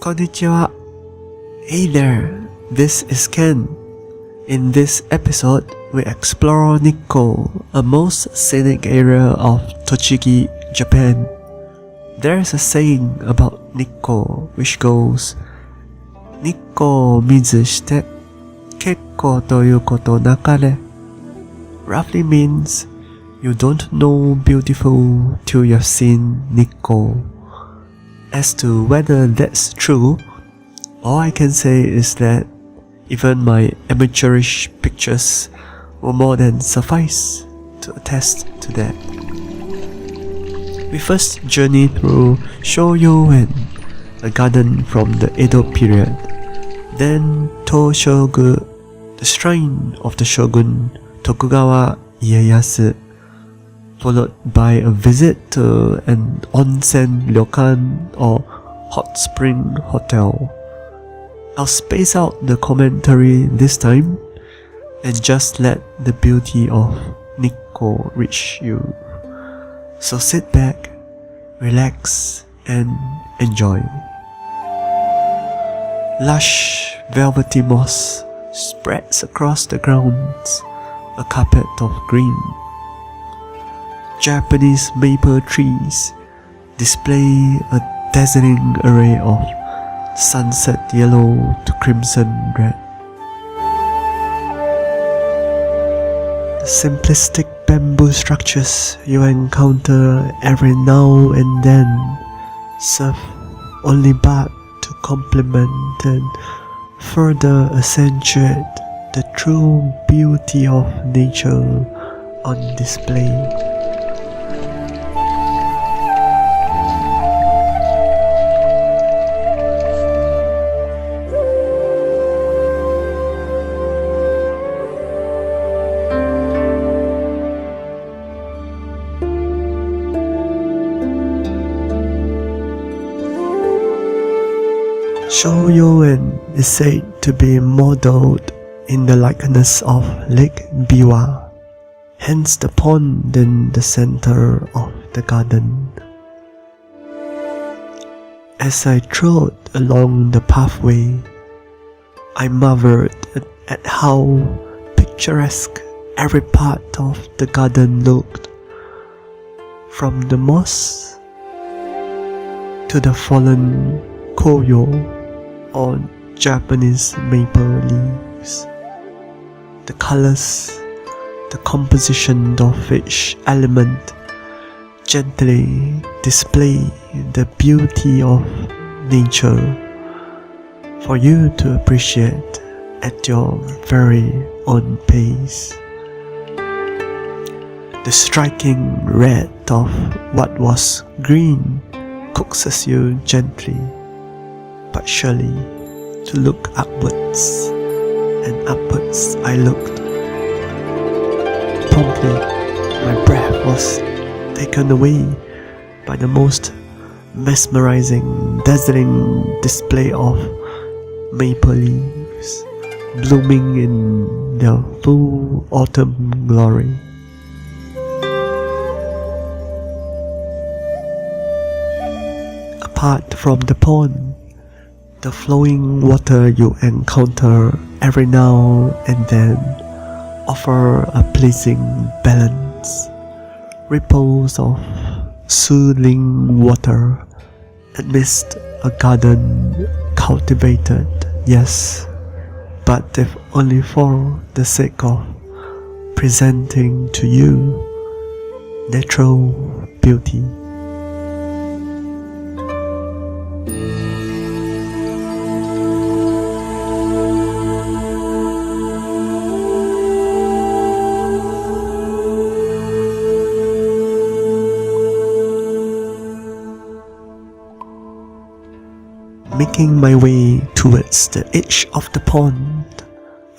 Konnichiwa. Hey there, this is Ken. In this episode, we explore Nikko, a most scenic area of Tochigi, Japan. There's a saying about Nikko which goes, Nikko mizu shite, kekko toyu koto nakare. Roughly means, you don't know beautiful till you've seen Nikko. As to whether that's true, all I can say is that even my amateurish pictures will more than suffice to attest to that. We first journey through Shōyō-gū, a garden from the Edo period, then Tōshō-gū, the shrine of the shogun Tokugawa Ieyasu, followed by a visit to an onsen ryokan or hot spring hotel. I'll space out the commentary this time and just let the beauty of Nikko reach you. So sit back, relax, and enjoy. Lush, velvety moss spreads across the grounds, a carpet of green. Japanese maple trees display a dazzling array of sunset yellow to crimson red. The simplistic bamboo structures you encounter every now and then serve only but to complement and further accentuate the true beauty of nature on display. Shōyō-gū is said to be modeled in the likeness of Lake Biwa, hence the pond in the center of the garden. As I trod along the pathway, I marveled at how picturesque every part of the garden looked, from the moss to the fallen koyo on Japanese maple leaves. The colors, the composition of each element gently display the beauty of nature for you to appreciate at your very own pace. The striking red of what was green coaxes you gently but surely to look upwards, and upwards I looked. Promptly, my breath was taken away by the most mesmerizing, dazzling display of maple leaves blooming in their full autumn glory. Apart from the pond, the flowing water you encounter every now and then offer a pleasing balance. Ripples of soothing water amidst a garden cultivated, yes, but if only for the sake of presenting to you natural beauty. Making my way towards the edge of the pond,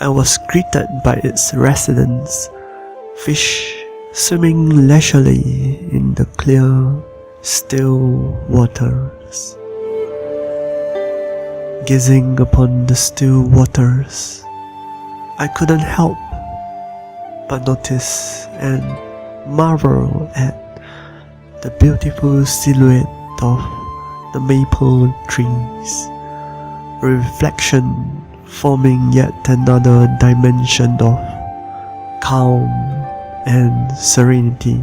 I was greeted by its residents, fish swimming leisurely in the clear, still waters. Gazing upon the still waters, I couldn't help but notice and marvel at the beautiful silhouette of the maple trees reflection, forming yet another dimension of calm and serenity.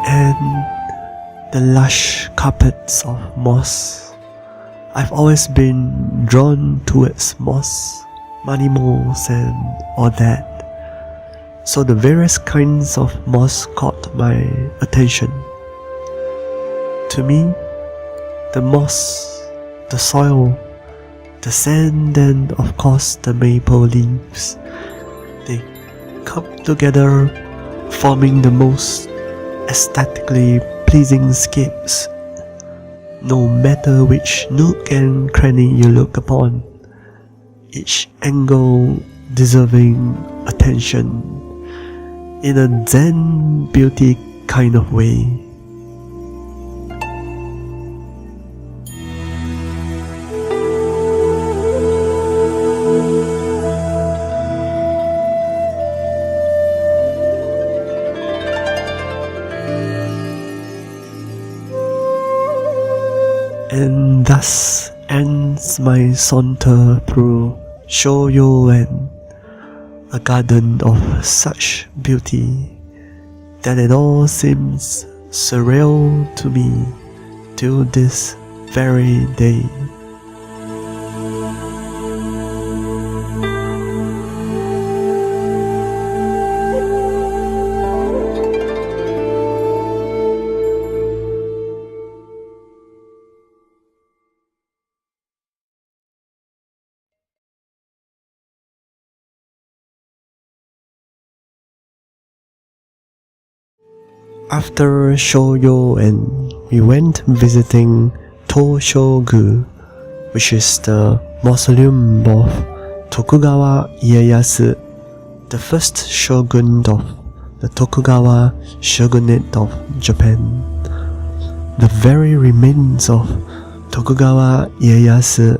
And the lush carpets of moss. I've always been drawn towards moss, money moss and all that. So the various kinds of moss caught my attention. To me, the moss, the soil, the sand and of course the maple leaves, they come together forming the most aesthetically pleasing scapes. No matter which nook and cranny you look upon, each angle deserving attention in a Zen beauty kind of way. And thus ends my saunter through Shōyō, a garden of such beauty that it all seems surreal to me till this very day. After Shōyō, we went visiting Tōshō-gū, which is the mausoleum of Tokugawa Ieyasu, the first shogun of the Tokugawa shogunate of Japan. The very remains of Tokugawa Ieyasu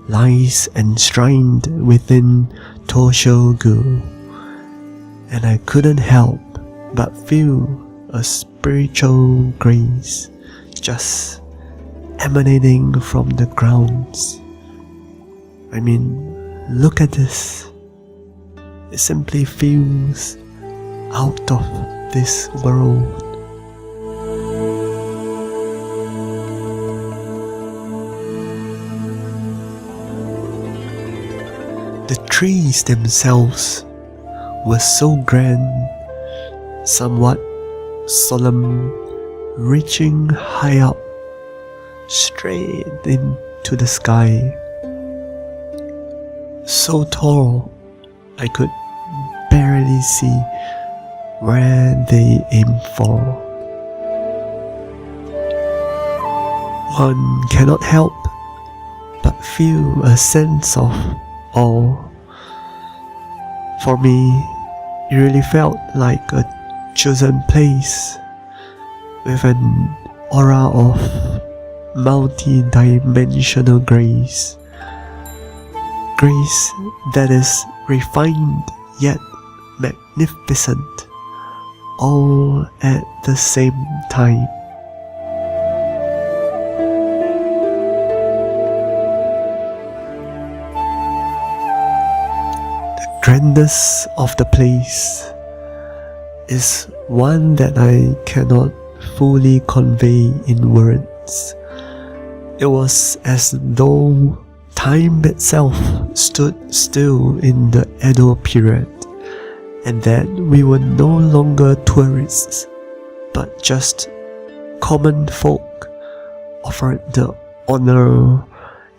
lies enshrined within Tōshō-gū, and I couldn't help but feel a spiritual grace just emanating from the grounds. I mean, look at this. It simply feels out of this world. The trees themselves were so grand, somewhat solemn, reaching high up, straight into the sky. So tall, I could barely see where they aimed for. One cannot help but feel a sense of awe. For me, it really felt like a chosen place with an aura of multi-dimensional grace. Grace that is refined yet magnificent, all at the same time. The grandness of the place is one that I cannot fully convey in words. It was as though time itself stood still in the Edo period, and that we were no longer tourists, but just common folk offered the honor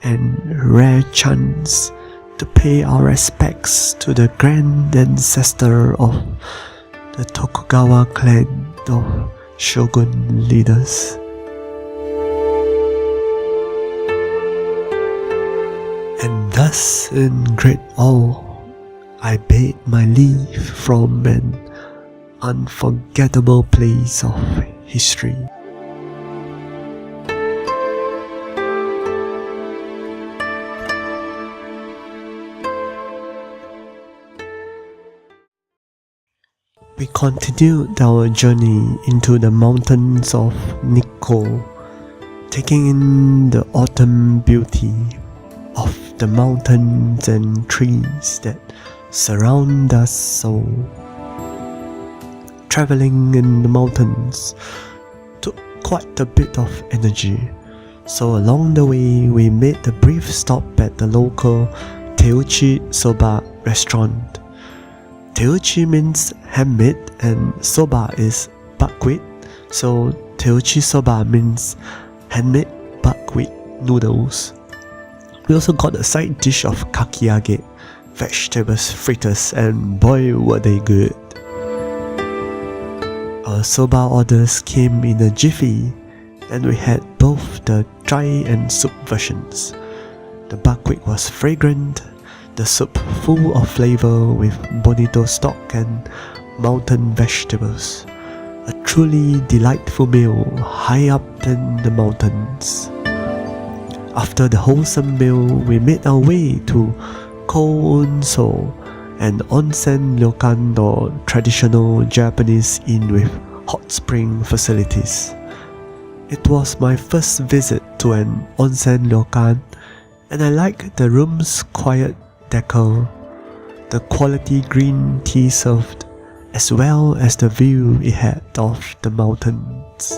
and rare chance to pay our respects to the grand ancestor of the Tokugawa clan of shogun leaders. And thus in great awe, I bade my leave from an unforgettable place of history. We continued our journey into the mountains of Nikko, taking in the autumn beauty of the mountains and trees that surround us so. Traveling in the mountains took quite a bit of energy, so along the way we made a brief stop at the local Teuchi soba restaurant. Teuchi means handmade and soba is buckwheat, so Teuchi soba means handmade buckwheat noodles. We also got a side dish of kakiage, vegetables fritters, and boy were they good. Our soba orders came in a jiffy, and we had both the dry and soup versions. The buckwheat was fragrant, the soup full of flavor with bonito stock and mountain vegetables. A truly delightful meal high up in the mountains. After the wholesome meal, we made our way to Kounso, an onsen ryokan or traditional Japanese inn with hot spring facilities. It was my first visit to an onsen ryokan, and I liked the room's quiet decor, the quality green tea served, as well as the view it had of the mountains.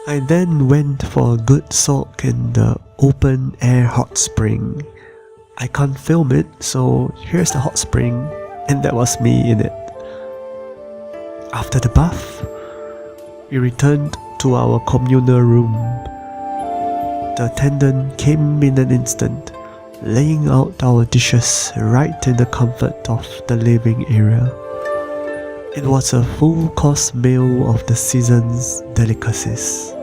I then went for a good soak in the open air hot spring. I can't film it, so here's the hot spring, and that was me in it. After the bath, we returned to our communal room. The attendant came in an instant, laying out our dishes right in the comfort of the living area. It was a full-course meal of the season's delicacies.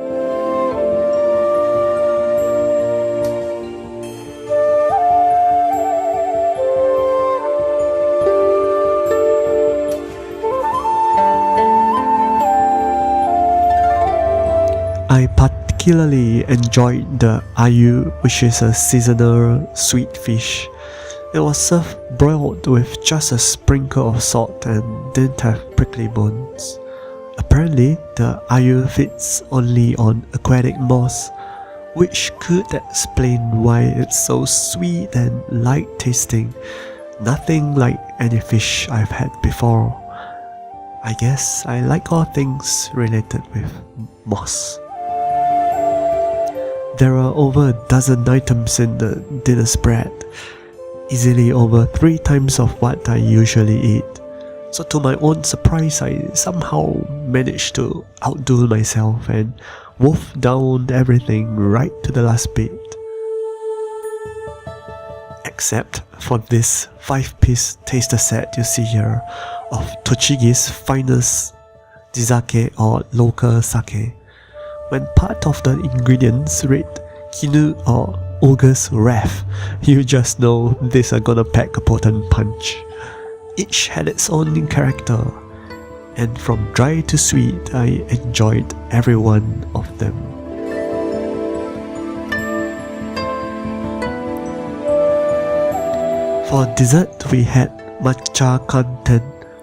I particularly enjoyed the ayu, which is a seasonal sweet fish. It was served broiled with just a sprinkle of salt and didn't have prickly bones. Apparently, the ayu feeds only on aquatic moss, which could explain why it's so sweet and light tasting, nothing like any fish I've had before. I guess I like all things related with moss. There are over a dozen items in the dinner spread, easily over 3 times of what I usually eat. So to my own surprise, I somehow managed to outdo myself and wolf down everything right to the last bit. Except for this 5-piece taster set you see here of Tochigi's finest jizake or local sake. When part of the ingredients read Kinu or Ogre's Wrath, you just know these are gonna pack a potent punch. Each had its own character, and from dry to sweet, I enjoyed every one of them. For dessert, we had matcha kanten.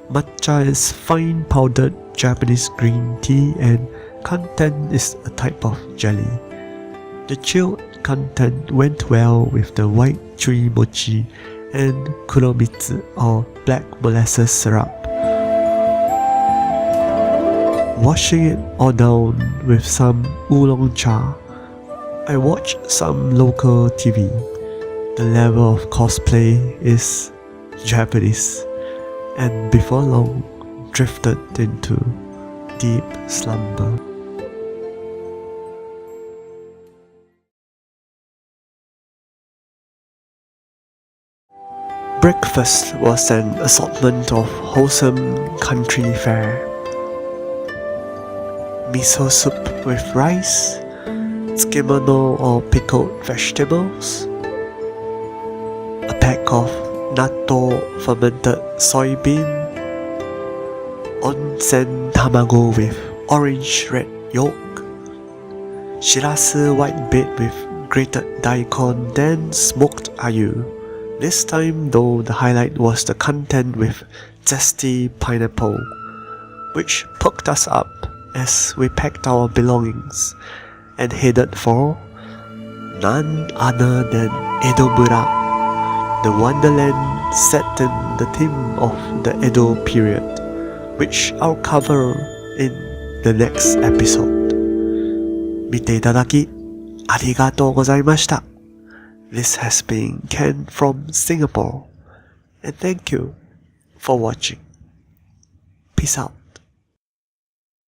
Matcha is fine powdered Japanese green tea, and kanten is a type of jelly. The chilled kanten went well with the white chewy mochi and kuromitsu or black molasses syrup. Washing it all down with some oolong cha, I watched some local TV. The level of cosplay is Japanese, and before long drifted into deep slumber. Breakfast was an assortment of wholesome country fare. Miso soup with rice, tsukemono or pickled vegetables, a pack of natto fermented soybean, onsen tamago with orange red yolk, shirasu white bait with grated daikon, then smoked ayu. This time though, the highlight was the content with zesty pineapple, which perked us up as we packed our belongings and headed for none other than Edomura, the wonderland set in the theme of the Edo period, which I'll cover in the next episode. 見ていただきありがとうございました。This has been Ken from Singapore, and thank you for watching. Peace out.